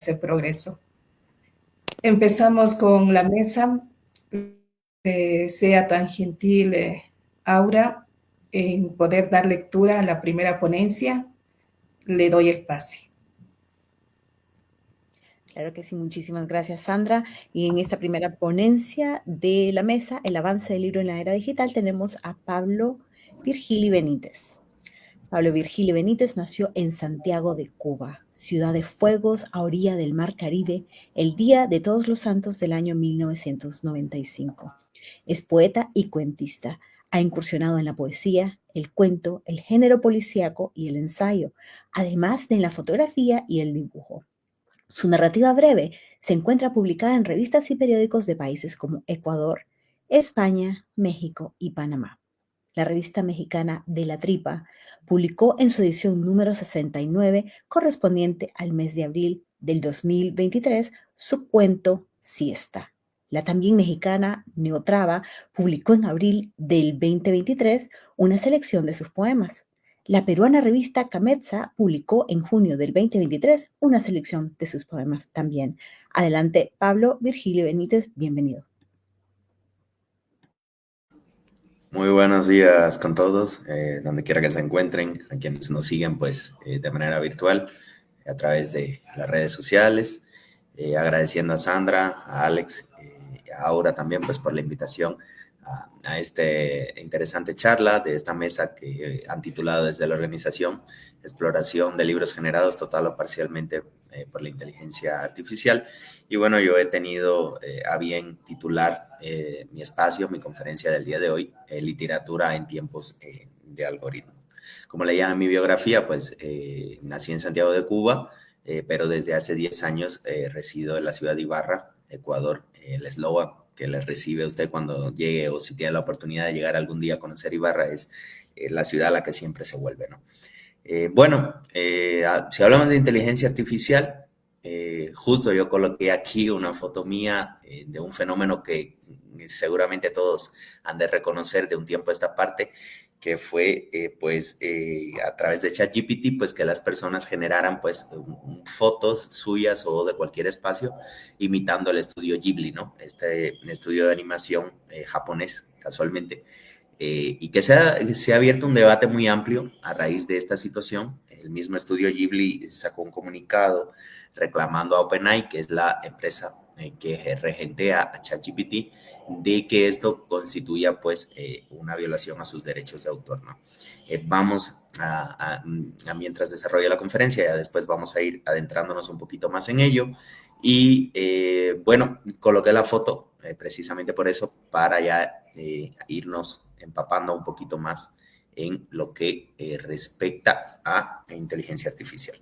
ese progreso. Empezamos con la mesa. Sea tan gentil, Aura, en poder dar lectura a la primera ponencia. Le doy el pase. Claro que sí, muchísimas gracias, Sandra. Y en esta primera ponencia de la mesa, el avance del libro en la era digital, tenemos a Pablo Virgili Benítez. Pablo Virgili Benítez nació en Santiago de Cuba, ciudad de fuegos a orilla del Mar Caribe, el día de Todos los Santos del año 1995. Es poeta y cuentista. Ha incursionado en la poesía, el cuento, el género policíaco y el ensayo, además de en la fotografía y el dibujo. Su narrativa breve se encuentra publicada en revistas y periódicos de países como Ecuador, España, México y Panamá. La revista mexicana De la Tripa publicó en su edición número 69, correspondiente al mes de abril del 2023, su cuento Siesta. La también mexicana Neotrava publicó en abril del 2023 una selección de sus poemas. La peruana revista Cametza publicó en junio del 2023 una selección de sus poemas también. Adelante, Pablo Virgilio Benítez, bienvenido. Muy buenos días con todos, donde quiera que se encuentren, a quienes nos siguen pues de manera virtual a través de las redes sociales, agradeciendo a Sandra, a Alex, a Aura también pues por la invitación a esta interesante charla de esta mesa que han titulado desde la organización Exploración de libros generados total o parcialmente por la inteligencia artificial. Y bueno, yo he tenido a bien titular mi espacio, mi conferencia del día de hoy, literatura en tiempos de algoritmos. Como leía en mi biografía, pues nací en Santiago de Cuba, pero desde hace 10 años resido en la ciudad de Ibarra, Ecuador. El eslogan que le recibe a usted cuando llegue o si tiene la oportunidad de llegar algún día a conocer Ibarra es la ciudad a la que siempre se vuelve, ¿no? Si hablamos de inteligencia artificial, justo yo coloqué aquí una foto mía de un fenómeno que seguramente todos han de reconocer de un tiempo a esta parte, que fue a través de ChatGPT, pues que las personas generaran pues fotos suyas o de cualquier espacio imitando el estudio Ghibli, ¿no? Este estudio de animación japonés, casualmente. Y que se ha abierto un debate muy amplio a raíz de esta situación. El mismo estudio Ghibli sacó un comunicado reclamando a OpenAI, que es la empresa que regentea a ChatGPT, de que esto constituya pues una violación a sus derechos de autor, ¿no? Vamos a mientras desarrolle la conferencia, ya después vamos a ir adentrándonos un poquito más en ello. Y coloqué la foto precisamente por eso, para ya irnos empapando un poquito más en lo que respecta a la inteligencia artificial.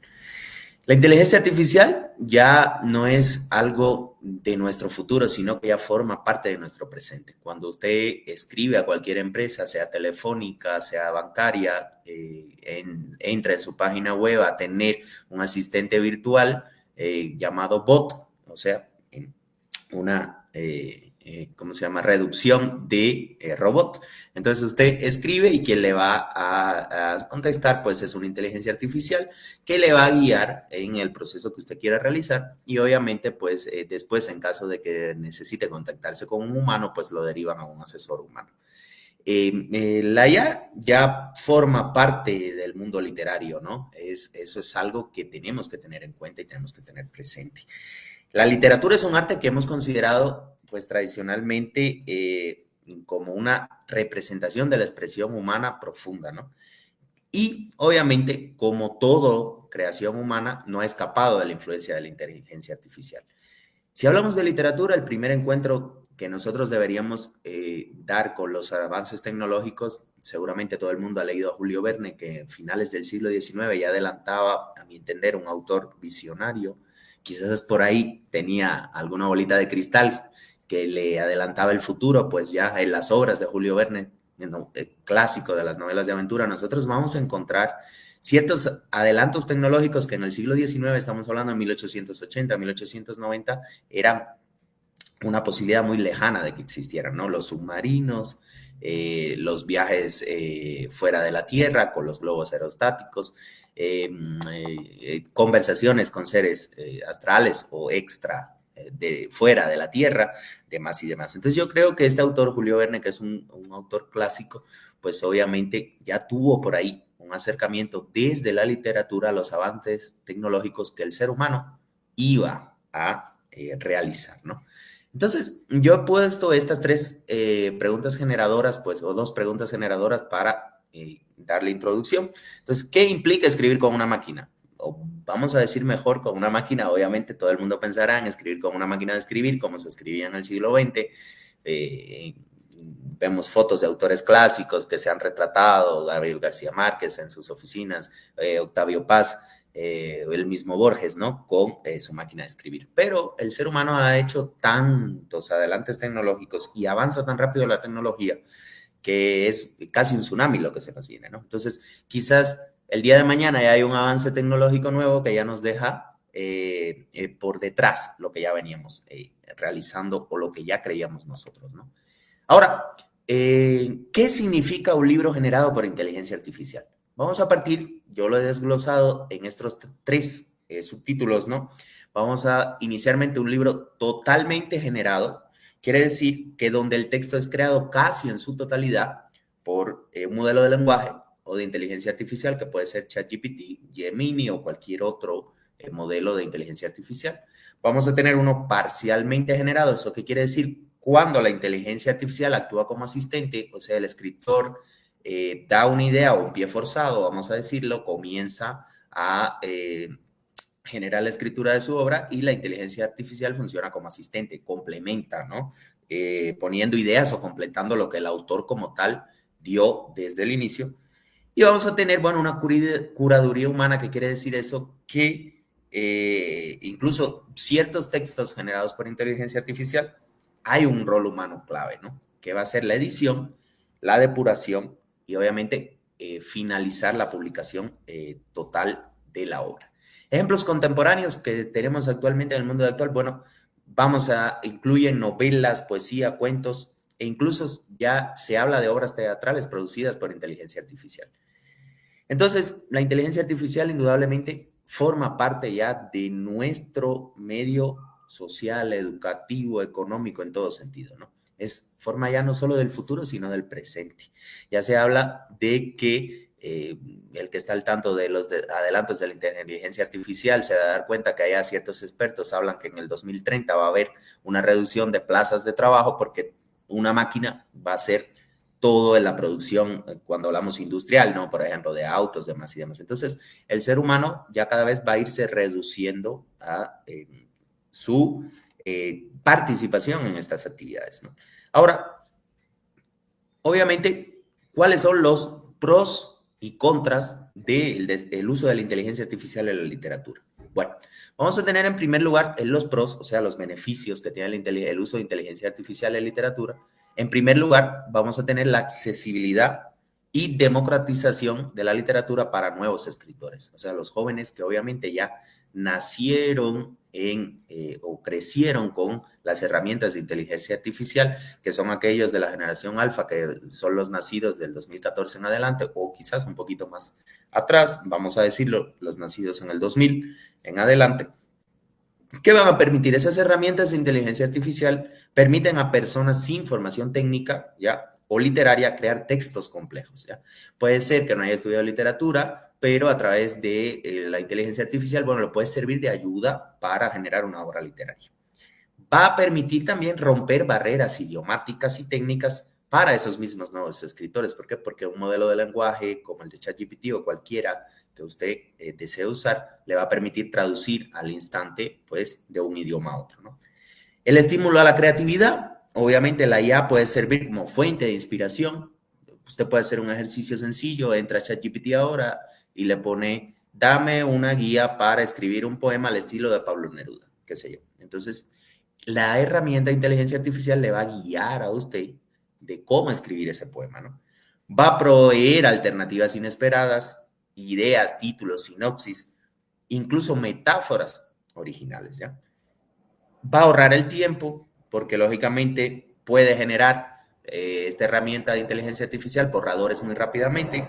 La inteligencia artificial ya no es algo de nuestro futuro, sino que ya forma parte de nuestro presente. Cuando usted escribe a cualquier empresa, sea telefónica, sea bancaria, entra en su página web a tener un asistente virtual llamado bot, o sea, una reducción de robot. Entonces usted escribe y quien le va a contestar pues es una inteligencia artificial que le va a guiar en el proceso que usted quiera realizar, y obviamente pues después, en caso de que necesite contactarse con un humano, pues lo derivan a un asesor humano. La IA ya forma parte del mundo literario, ¿no? Eso es algo que tenemos que tener en cuenta y tenemos que tener presente. La literatura es un arte que hemos considerado, pues, tradicionalmente como una representación de la expresión humana profunda, ¿no? Y, obviamente, como todo creación humana, no ha escapado de la influencia de la inteligencia artificial. Si hablamos de literatura, el primer encuentro que nosotros deberíamos dar con los avances tecnológicos, seguramente todo el mundo ha leído a Julio Verne, que en finales del siglo XIX ya adelantaba, a mi entender, un autor visionario. Quizás por ahí tenía alguna bolita de cristal que le adelantaba el futuro, pues ya en las obras de Julio Verne, el clásico de las novelas de aventura, nosotros vamos a encontrar ciertos adelantos tecnológicos que en el siglo XIX, estamos hablando de 1880, 1890, eran una posibilidad muy lejana de que existieran, ¿no? Los submarinos, los viajes fuera de la Tierra con los globos aerostáticos, conversaciones con seres astrales o extra de fuera de la Tierra, demás y demás. Entonces yo creo que este autor, Julio Verne, que es un autor clásico, pues obviamente ya tuvo por ahí un acercamiento desde la literatura a los avances tecnológicos que el ser humano iba a realizar, ¿no? Entonces, yo he puesto estas tres preguntas generadoras, pues, o dos preguntas generadoras para darle introducción. Entonces, ¿qué implica escribir con una máquina? O vamos a decir mejor, con una máquina. Obviamente todo el mundo pensará en escribir con una máquina de escribir, como se escribía en el siglo XX. Vemos fotos de autores clásicos que se han retratado, Gabriel García Márquez en sus oficinas, Octavio Paz, el mismo Borges, ¿no? Con su máquina de escribir. Pero el ser humano ha hecho tantos adelantes tecnológicos y avanza tan rápido la tecnología que es casi un tsunami lo que se nos viene, ¿no? Entonces, quizás el día de mañana ya hay un avance tecnológico nuevo que ya nos deja por detrás lo que ya veníamos realizando o lo que ya creíamos nosotros, ¿no? Ahora, ¿qué significa un libro generado por inteligencia artificial? Vamos a partir, yo lo he desglosado en estos tres subtítulos, ¿no? Vamos a inicialmente un libro totalmente generado. Quiere decir que donde el texto es creado casi en su totalidad por un modelo de lenguaje o de inteligencia artificial, que puede ser ChatGPT, Gemini o cualquier otro modelo de inteligencia artificial. Vamos a tener uno parcialmente generado. ¿Eso qué quiere decir? Cuando la inteligencia artificial actúa como asistente, o sea, el escritor da una idea o un pie forzado, vamos a decirlo, comienza a generar la escritura de su obra y la inteligencia artificial funciona como asistente, complementa, ¿no? Poniendo ideas o completando lo que el autor como tal dio desde el inicio. Y vamos a tener, bueno, una curaduría humana, que quiere decir eso, que incluso ciertos textos generados por inteligencia artificial, hay un rol humano clave, ¿no? Que va a ser la edición, la depuración y obviamente finalizar la publicación total de la obra. Ejemplos contemporáneos que tenemos actualmente en el mundo actual, bueno, incluyen novelas, poesía, cuentos, e incluso ya se habla de obras teatrales producidas por inteligencia artificial. Entonces, la inteligencia artificial indudablemente forma parte ya de nuestro medio social, educativo, económico, en todo sentido, ¿no? Forma ya no solo del futuro, sino del presente. Ya se habla de que el que está al tanto de los adelantos de la inteligencia artificial se va a dar cuenta que ya ciertos expertos hablan que en el 2030 va a haber una reducción de plazas de trabajo porque una máquina va a hacer todo en la producción, cuando hablamos industrial, ¿no? Por ejemplo, de autos, demás y demás. Entonces, el ser humano ya cada vez va a irse reduciendo a su participación en estas actividades, ¿no? Ahora, obviamente, ¿cuáles son los pros y contras del uso de la inteligencia artificial en la literatura? Bueno, vamos a tener en primer lugar los pros, o sea, los beneficios que tiene el uso de inteligencia artificial en literatura. En primer lugar, vamos a tener la accesibilidad y democratización de la literatura para nuevos escritores, o sea, los jóvenes que obviamente ya nacieron o crecieron con las herramientas de inteligencia artificial, que son aquellos de la generación alfa, que son los nacidos del 2014 en adelante, o quizás un poquito más atrás, vamos a decirlo, los nacidos en el 2000 en adelante. ¿Qué van a permitir? Esas herramientas de inteligencia artificial permiten a personas sin formación técnica, ¿ya?, o literaria, crear textos complejos, ¿ya? Puede ser que no haya estudiado literatura, pero a través de la inteligencia artificial, bueno, le puede servir de ayuda para generar una obra literaria. Va a permitir también romper barreras idiomáticas y técnicas para esos mismos nuevos escritores. ¿Por qué? Porque un modelo de lenguaje como el de ChatGPT o cualquiera que usted desee usar, le va a permitir traducir al instante, pues, de un idioma a otro, ¿no? El estímulo a la creatividad. Obviamente la IA puede servir como fuente de inspiración. Usted puede hacer un ejercicio sencillo, entra a ChatGPT ahora y le pone, dame una guía para escribir un poema al estilo de Pablo Neruda, qué sé yo. Entonces, la herramienta de inteligencia artificial le va a guiar a usted de cómo escribir ese poema, ¿no? Va a proveer alternativas inesperadas, ideas, títulos, sinopsis, incluso metáforas originales, ¿ya? Va a ahorrar el tiempo, porque lógicamente puede generar esta herramienta de inteligencia artificial borradores muy rápidamente.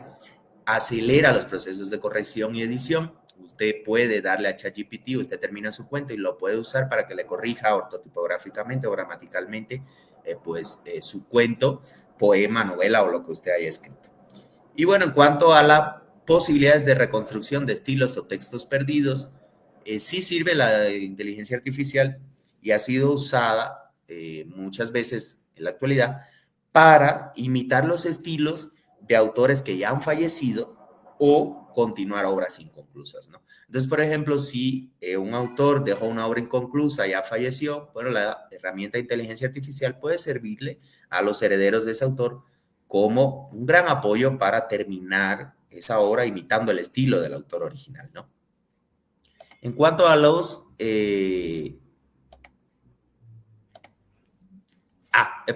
acelera los procesos de corrección y edición. Usted puede darle a ChatGPT, usted termina su cuento y lo puede usar para que le corrija ortotipográficamente o gramaticalmente su cuento, poema, novela o lo que usted haya escrito. Y bueno, en cuanto a las posibilidades de reconstrucción de estilos o textos perdidos, sí sirve la inteligencia artificial y ha sido usada muchas veces en la actualidad para imitar los estilos de autores que ya han fallecido o continuar obras inconclusas, ¿no? Entonces, por ejemplo, si un autor dejó una obra inconclusa, ya falleció, bueno, la herramienta de inteligencia artificial puede servirle a los herederos de ese autor como un gran apoyo para terminar esa obra imitando el estilo del autor original, ¿no? En cuanto a los... he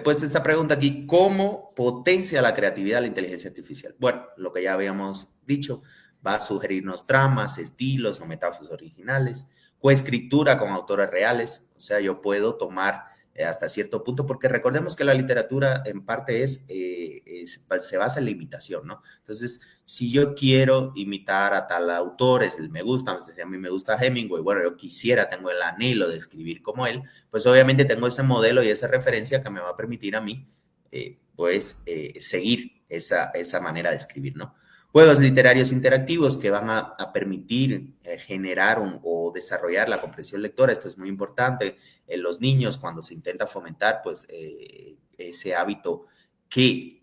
puesto esta pregunta aquí, ¿cómo potencia la creatividad la inteligencia artificial? Bueno, lo que ya habíamos dicho, va a sugerirnos tramas, estilos o metáforas originales, coescritura con autores reales, o sea, yo puedo tomar hasta cierto punto, porque recordemos que la literatura en parte se basa en la imitación, ¿no? Entonces, si yo quiero imitar a tal autor, me gusta, si a mí me gusta Hemingway, bueno, yo tengo el anhelo de escribir como él, pues obviamente tengo ese modelo y esa referencia que me va a permitir a mí, seguir esa manera de escribir, ¿no? Juegos literarios interactivos que van a permitir generar o desarrollar la comprensión lectora. Esto es muy importante en los niños cuando se intenta fomentar ese hábito que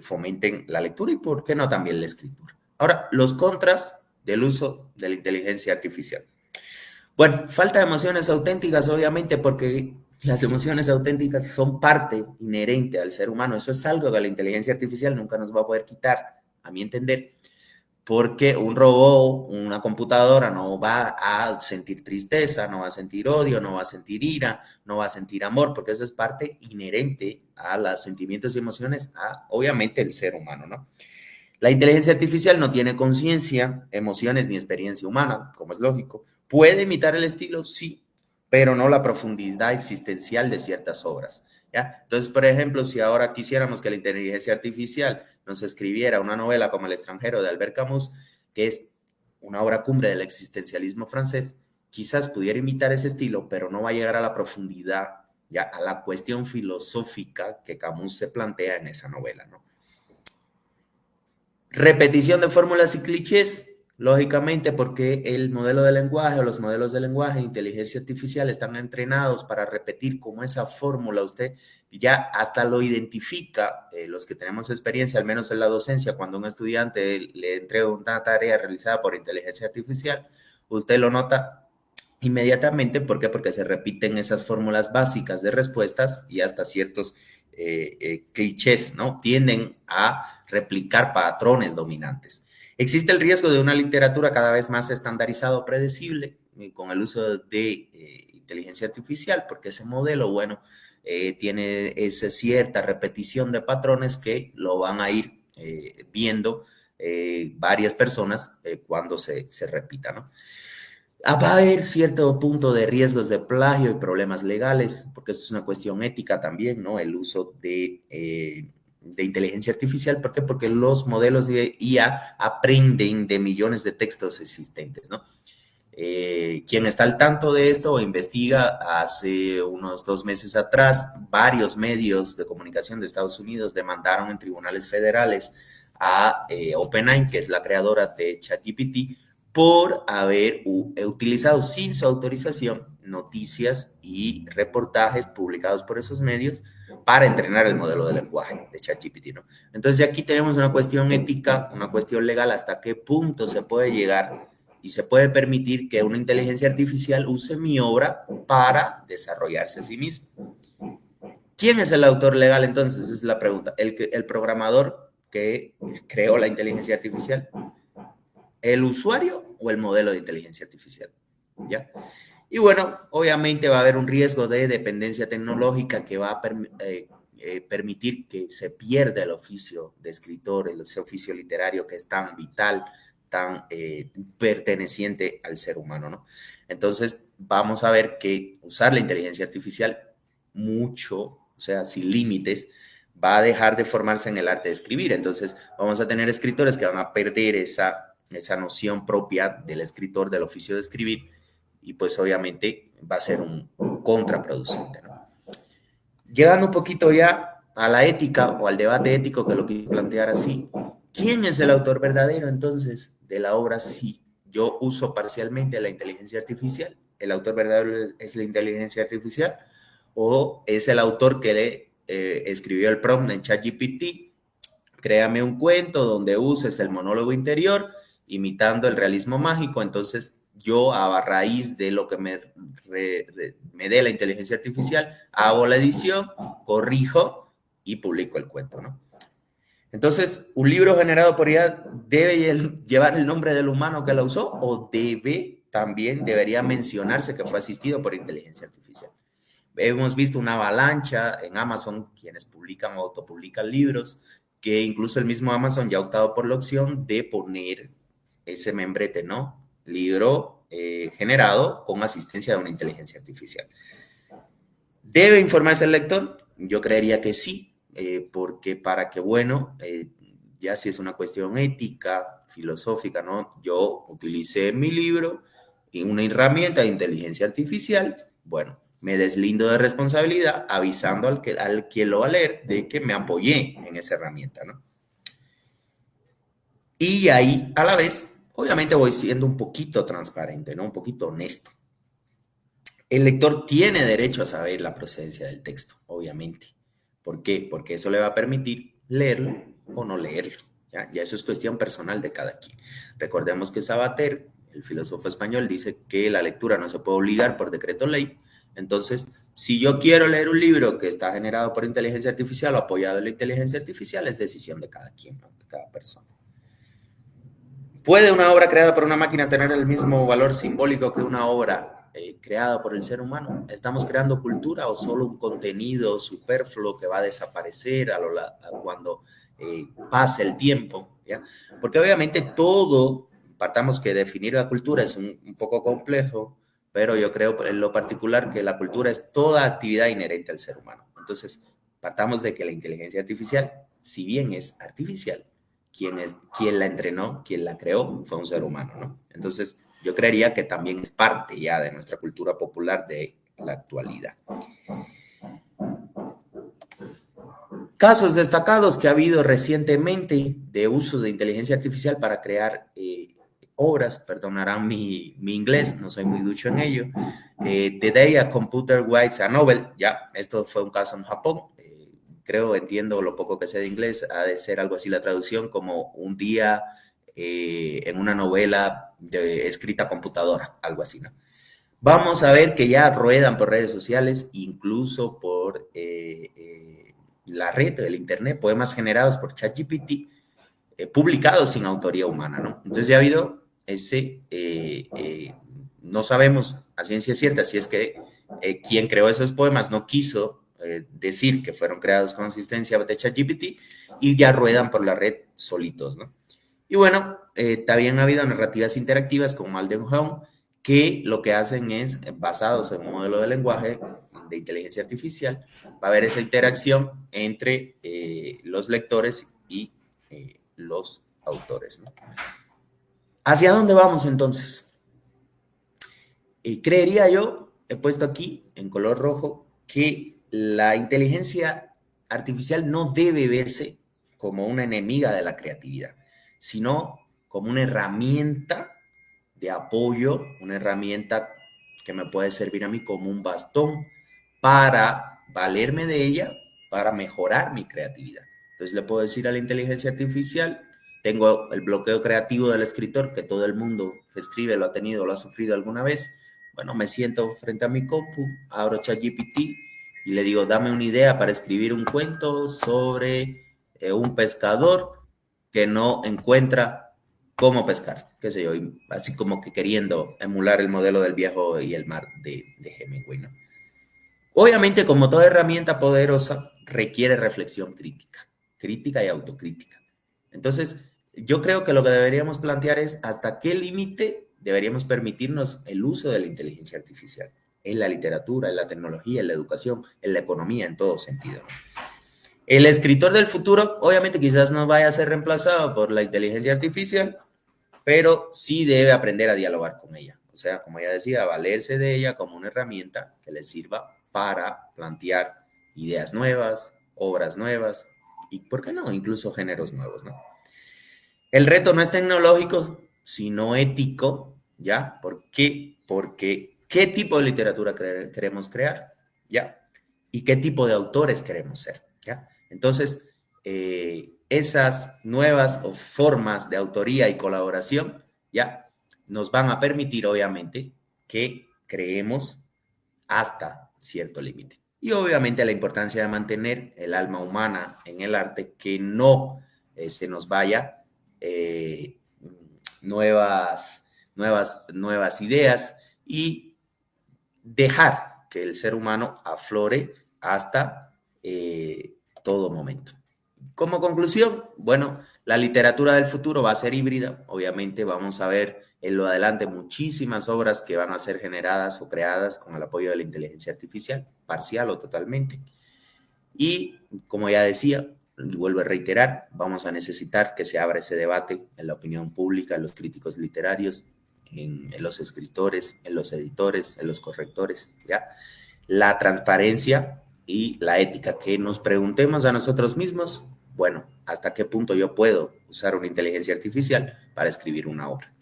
fomenten la lectura y, ¿por qué no, también la escritura? Ahora, los contras del uso de la inteligencia artificial. Bueno, falta de emociones auténticas, obviamente, porque las emociones auténticas son parte inherente al ser humano. Eso es algo que la inteligencia artificial nunca nos va a poder quitar, a mi entender, porque un robot, una computadora no va a sentir tristeza, no va a sentir odio, no va a sentir ira, no va a sentir amor, porque eso es parte inherente a los sentimientos y emociones, obviamente, el ser humano, ¿no? La inteligencia artificial no tiene conciencia, emociones ni experiencia humana, como es lógico. ¿Puede imitar el estilo? Sí, pero no la profundidad existencial de ciertas obras, ¿ya? Entonces, por ejemplo, si ahora quisiéramos que la inteligencia artificial nos escribiera una novela como El extranjero de Albert Camus, que es una obra cumbre del existencialismo francés, quizás pudiera imitar ese estilo, pero no va a llegar a la profundidad, ya, a la cuestión filosófica que Camus se plantea en esa novela, ¿no? Repetición de fórmulas y clichés, lógicamente, porque el modelo de lenguaje o los modelos de lenguaje de inteligencia artificial están entrenados para repetir como esa fórmula. Usted ya hasta lo identifica, los que tenemos experiencia, al menos en la docencia, cuando un estudiante le entrega una tarea realizada por inteligencia artificial, usted lo nota inmediatamente. ¿Por qué? Porque se repiten esas fórmulas básicas de respuestas y hasta ciertos clichés, ¿no? Tienden a replicar patrones dominantes. Existe el riesgo de una literatura cada vez más estandarizada o predecible con el uso de inteligencia artificial, porque ese modelo, bueno, tiene esa cierta repetición de patrones que lo van a ir viendo varias personas cuando se repita, ¿no? Va a haber cierto punto de riesgos de plagio y problemas legales, porque eso es una cuestión ética también, ¿no? El uso de inteligencia artificial. ¿Por qué? Porque los modelos de IA aprenden de millones de textos existentes, ¿no? Quien está al tanto de esto o investiga, hace unos 2 meses atrás, varios medios de comunicación de Estados Unidos demandaron en tribunales federales a OpenAI, que es la creadora de ChatGPT, por haber utilizado sin su autorización noticias y reportajes publicados por esos medios para entrenar el modelo de lenguaje de ChatGPT, ¿no? Entonces aquí tenemos una cuestión ética, una cuestión legal, hasta qué punto se puede llegar y se puede permitir que una inteligencia artificial use mi obra para desarrollarse a sí misma. ¿Quién es el autor legal entonces? Esa es la pregunta. ¿El programador que creó la inteligencia artificial? ¿El usuario o el modelo de inteligencia artificial? ¿Ya? Y bueno, obviamente va a haber un riesgo de dependencia tecnológica que va a permitir que se pierda el oficio de escritor, ese oficio literario que es tan vital, tan perteneciente al ser humano, ¿no? Entonces, vamos a ver que usar la inteligencia artificial mucho, o sea, sin límites, va a dejar de formarse en el arte de escribir. Entonces vamos a tener escritores que van a perder esa noción propia del escritor, del oficio de escribir, y pues obviamente va a ser un contraproducente, ¿no? Llegando un poquito ya a la ética o al debate ético, que lo quiero plantear así, ¿quién es el autor verdadero entonces de la obra si yo uso parcialmente la inteligencia artificial? ¿El autor verdadero es la inteligencia artificial o es el autor que le escribió el prompt en ChatGPT? Créame un cuento donde uses el monólogo interior imitando el realismo mágico. Entonces yo, a raíz de lo que me dé la inteligencia artificial, hago la edición, corrijo y publico el cuento, ¿no? Entonces, ¿un libro generado por IA debe llevar el nombre del humano que la usó o debería mencionarse que fue asistido por inteligencia artificial? Hemos visto una avalancha en Amazon, quienes publican o autopublican libros, que incluso el mismo Amazon ya ha optado por la opción de poner ese membrete, ¿no? Libro generado con asistencia de una inteligencia artificial. ¿Debe informarse el lector? Yo creería que sí, porque para que, bueno, ya si es una cuestión ética, filosófica, ¿no? Yo utilicé en mi libro una herramienta de inteligencia artificial, bueno, me deslindo de responsabilidad avisando al que lo va a leer de que me apoyé en esa herramienta, ¿no? Y ahí, a la vez, obviamente voy siendo un poquito transparente, ¿no? Un poquito honesto. El lector tiene derecho a saber la procedencia del texto, obviamente. ¿Por qué? Porque eso le va a permitir leerlo o no leerlo. Ya eso es cuestión personal de cada quien. Recordemos que Sabater, el filósofo español, dice que la lectura no se puede obligar por decreto ley. Entonces, si yo quiero leer un libro que está generado por inteligencia artificial o apoyado en la inteligencia artificial, es decisión de cada quien, ¿no? De cada persona. ¿Puede una obra creada por una máquina tener el mismo valor simbólico que una obra creada por el ser humano? ¿Estamos creando cultura o solo un contenido superfluo que va a desaparecer cuando pase el tiempo? ¿Ya? Porque obviamente partamos que definir la cultura es un poco complejo, pero yo creo en lo particular que la cultura es toda actividad inherente al ser humano. Entonces, partamos de que la inteligencia artificial, si bien es artificial, quien la entrenó, quien la creó, fue un ser humano, ¿no? Entonces, yo creería que también es parte ya de nuestra cultura popular de la actualidad. Casos destacados que ha habido recientemente de uso de inteligencia artificial para crear obras, perdonarán mi inglés, no soy muy ducho en ello. The Day a Computer Writes a Novel, ya, esto fue un caso en Japón. Entiendo lo poco que sé de inglés, ha de ser algo así la traducción, como un día en una novela escrita a computadora, algo así, ¿no? Vamos a ver que ya ruedan por redes sociales, incluso por la red del internet, poemas generados por ChatGPT, publicados sin autoría humana, ¿no? Entonces ya ha habido no sabemos a ciencia cierta si es que quien creó esos poemas no quiso decir que fueron creados con asistencia de ChatGPT y ya ruedan por la red solitos, ¿no? Y bueno, también ha habido narrativas interactivas como Malden Home, que lo que hacen es, basados en un modelo de lenguaje de inteligencia artificial, va a haber esa interacción entre los lectores y los autores, ¿no? ¿Hacia dónde vamos entonces? Creería yo, he puesto aquí en color rojo, que la inteligencia artificial no debe verse como una enemiga de la creatividad, sino como una herramienta de apoyo, una herramienta que me puede servir a mí como un bastón para valerme de ella, para mejorar mi creatividad. Entonces le puedo decir a la inteligencia artificial, tengo el bloqueo creativo del escritor, que todo el mundo que escribe lo ha tenido, lo ha sufrido alguna vez. Bueno, me siento frente a mi compu, abro ChatGPT y le digo, dame una idea para escribir un cuento sobre un pescador que no encuentra cómo pescar, qué sé yo, así como que queriendo emular el modelo del viejo y el mar de Hemingway, ¿no? Obviamente, como toda herramienta poderosa, requiere reflexión crítica y autocrítica. Entonces, yo creo que lo que deberíamos plantear es hasta qué límite deberíamos permitirnos el uso de la inteligencia artificial en la literatura, en la tecnología, en la educación, en la economía, en todo sentido, ¿no? El escritor del futuro, obviamente, quizás no vaya a ser reemplazado por la inteligencia artificial, pero sí debe aprender a dialogar con ella. O sea, como ya decía, valerse de ella como una herramienta que le sirva para plantear ideas nuevas, obras nuevas y, ¿por qué no?, incluso géneros nuevos, ¿no? El reto no es tecnológico, sino ético, ¿ya? ¿Por qué? Porque ¿qué tipo de literatura queremos crear? ¿Ya? ¿Y qué tipo de autores queremos ser? ¿Ya? Entonces, esas nuevas formas de autoría y colaboración, ¿ya? Nos van a permitir, obviamente, que creemos hasta cierto límite. Y obviamente la importancia de mantener el alma humana en el arte, que no se nos vaya eh, nuevas ideas y dejar que el ser humano aflore hasta todo momento. Como conclusión, bueno, la literatura del futuro va a ser híbrida. Obviamente vamos a ver en lo adelante muchísimas obras que van a ser generadas o creadas con el apoyo de la inteligencia artificial, parcial o totalmente. Y como ya decía, y vuelvo a reiterar, vamos a necesitar que se abra ese debate en la opinión pública, en los críticos literarios, en los escritores, en los editores, en los correctores, ¿ya? La transparencia y la ética, que nos preguntemos a nosotros mismos, bueno, ¿hasta qué punto yo puedo usar una inteligencia artificial para escribir una obra?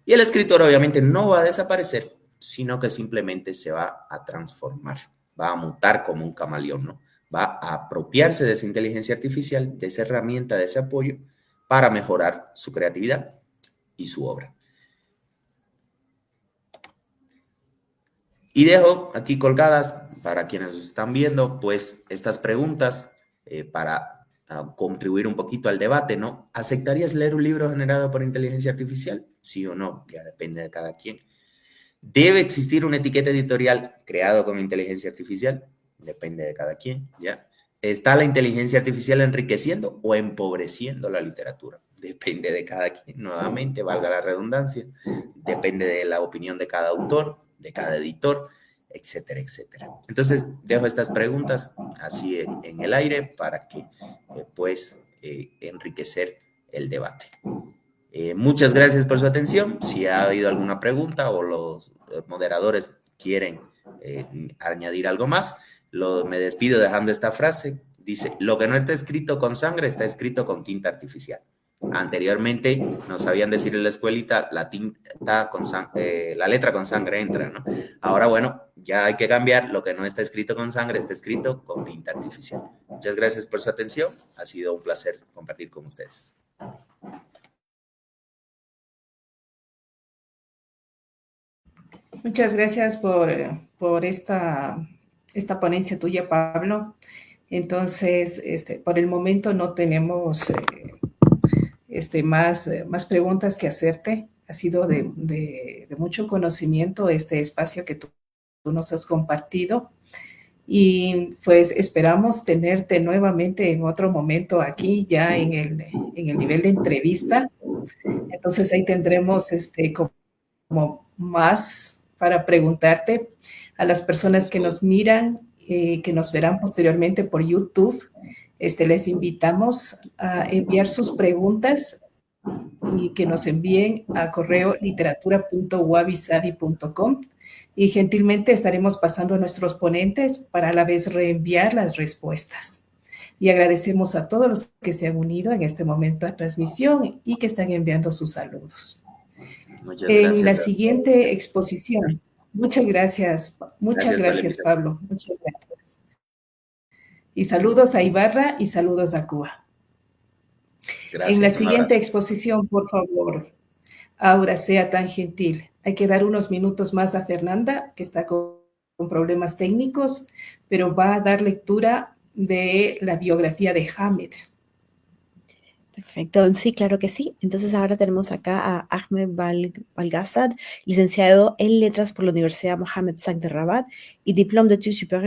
Y el escritor obviamente no va a desaparecer, sino que simplemente se va a transformar, va a mutar como un camaleón, ¿no? Va a apropiarse de esa inteligencia artificial, de esa herramienta, de ese apoyo, para mejorar su creatividad y su obra. Y dejo aquí colgadas para quienes están viendo, pues, estas preguntas para contribuir un poquito al debate, ¿no? ¿Aceptarías leer un libro generado por inteligencia artificial? Sí o no, ya depende de cada quien. ¿Debe existir una etiqueta editorial creado con inteligencia artificial? Depende de cada quien, ¿ya? ¿Está la inteligencia artificial enriqueciendo o empobreciendo la literatura? Depende de cada quien, nuevamente, valga la redundancia. Depende de la opinión de cada autor, de cada editor, etcétera, etcétera. Entonces, dejo estas preguntas así en el aire para que, pues, enriquecer el debate. Muchas gracias por su atención. Si ha habido alguna pregunta o los moderadores quieren añadir algo más, me despido dejando esta frase. Dice, lo que no está escrito con sangre está escrito con tinta artificial. Anteriormente nos sabían decir en la escuelita, la letra con sangre entra, ¿no? Ahora, bueno, ya hay que cambiar, lo que no está escrito con sangre está escrito con tinta artificial. Muchas gracias por su atención. Ha sido un placer compartir con ustedes. Muchas gracias por esta ponencia tuya, Pablo. Entonces, por el momento no tenemos más preguntas que hacerte. Ha sido de mucho conocimiento este espacio que tú nos has compartido. Y pues esperamos tenerte nuevamente en otro momento aquí, ya en el nivel de entrevista. Entonces ahí tendremos como más para preguntarte a las personas que nos miran, que nos verán posteriormente por YouTube. Les invitamos a enviar sus preguntas y que nos envíen a correo literatura.wabisabi.com y gentilmente estaremos pasando a nuestros ponentes para a la vez reenviar las respuestas. Y agradecemos a todos los que se han unido en este momento a transmisión y que están enviando sus saludos. En la siguiente exposición. Muchas gracias. Muchas gracias, Pablo. Muchas gracias. Y saludos a Ibarra y saludos a Cuba. Gracias, en la siguiente exposición, por favor, Aura, sea tan gentil. Hay que dar unos minutos más a Fernanda, que está con problemas técnicos, pero va a dar lectura de la biografía de Hamed. Perfecto, sí, claro que sí. Entonces ahora tenemos acá a Ahmed Balgazad, licenciado en Letras por la Universidad Mohammed VI de Rabat y Diplôme d'études supérieures